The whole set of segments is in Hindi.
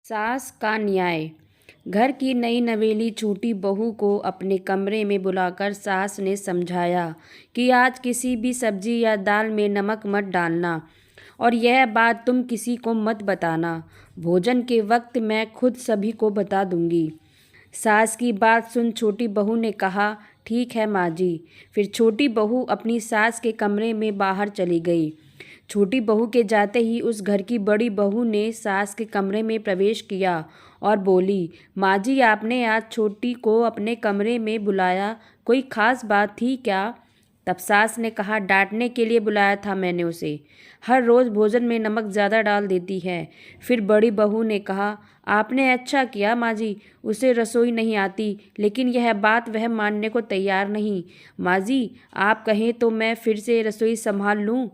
सास का न्याय। घर की नई नवेली छोटी बहू को अपने कमरे में बुलाकर सास ने समझाया कि आज किसी भी सब्जी या दाल में नमक मत डालना और यह बात तुम किसी को मत बताना। भोजन के वक्त मैं खुद सभी को बता दूंगी। सास की बात सुन छोटी बहू ने कहा, ठीक है माँ जी। फिर छोटी बहू अपनी सास के कमरे में बाहर चली गई। छोटी बहू के जाते ही उस घर की बड़ी बहू ने सास के कमरे में प्रवेश किया और बोली, माँ जी आपने आज छोटी को अपने कमरे में बुलाया, कोई खास बात थी क्या? तब सास ने कहा, डांटने के लिए बुलाया था मैंने उसे, हर रोज़ भोजन में नमक ज़्यादा डाल देती है। फिर बड़ी बहू ने कहा, आपने अच्छा किया माँ जी, उसे रसोई नहीं आती, लेकिन यह बात वह मानने को तैयार नहीं। माँ जी आप कहें तो मैं फिर से रसोई संभाल लूँ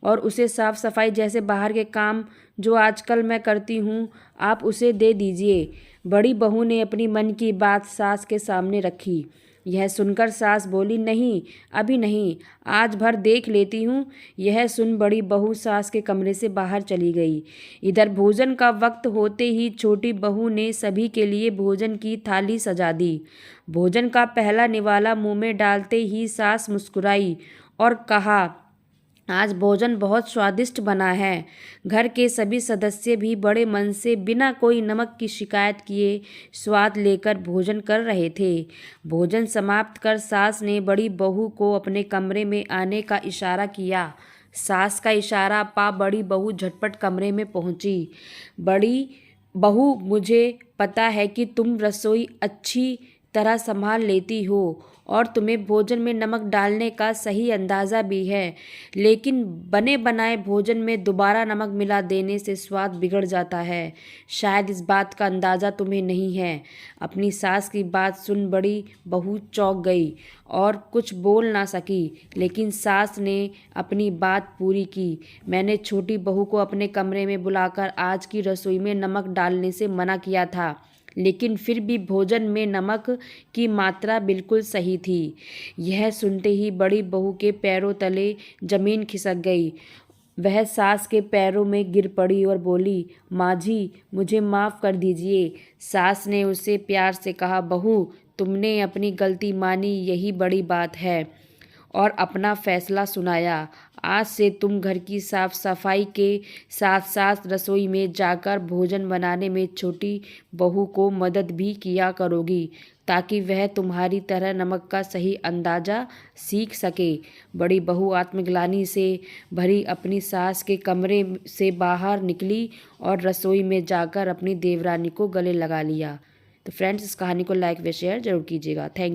और उसे साफ़ सफाई जैसे बाहर के काम जो आजकल मैं करती हूँ आप उसे दे दीजिए। बड़ी बहू ने अपनी मन की बात सास के सामने रखी। यह सुनकर सास बोली, नहीं अभी नहीं, आज भर देख लेती हूँ। यह सुन बड़ी बहू सास के कमरे से बाहर चली गई। इधर भोजन का वक्त होते ही छोटी बहू ने सभी के लिए भोजन की थाली सजा दी। भोजन का पहला निवाला मुंह में डालते ही सास मुस्कुराई और कहा, आज भोजन बहुत स्वादिष्ट बना है। घर के सभी सदस्य भी बड़े मन से बिना कोई नमक की शिकायत किए स्वाद लेकर भोजन कर रहे थे। भोजन समाप्त कर सास ने बड़ी बहू को अपने कमरे में आने का इशारा किया। सास का इशारा पा बड़ी बहू झटपट कमरे में पहुंची। बड़ी बहू, मुझे पता है कि तुम रसोई अच्छी तरह संभाल लेती हो और तुम्हें भोजन में नमक डालने का सही अंदाज़ा भी है, लेकिन बने बनाए भोजन में दोबारा नमक मिला देने से स्वाद बिगड़ जाता है। शायद इस बात का अंदाज़ा तुम्हें नहीं है। अपनी सास की बात सुन बड़ी बहू चौंक गई और कुछ बोल ना सकी, लेकिन सास ने अपनी बात पूरी की। मैंने छोटी बहू को अपने कमरे में बुलाकर आज की रसोई में नमक डालने से मना किया था, लेकिन फिर भी भोजन में नमक की मात्रा बिल्कुल सही थी। यह सुनते ही बड़ी बहू के पैरों तले जमीन खिसक गई। वह सास के पैरों में गिर पड़ी और बोली, माँ जी मुझे माफ़ कर दीजिए। सास ने उसे प्यार से कहा, बहू तुमने अपनी गलती मानी, यही बड़ी बात है, और अपना फैसला सुनाया। आज से तुम घर की साफ सफाई के साथ साथ रसोई में जाकर भोजन बनाने में छोटी बहू को मदद भी किया करोगी, ताकि वह तुम्हारी तरह नमक का सही अंदाज़ा सीख सके। बड़ी बहू आत्मग्लानि से भरी अपनी सास के कमरे से बाहर निकली और रसोई में जाकर अपनी देवरानी को गले लगा लिया। तो फ्रेंड्स, इस कहानी को लाइक व शेयर जरूर कीजिएगा। Thank you.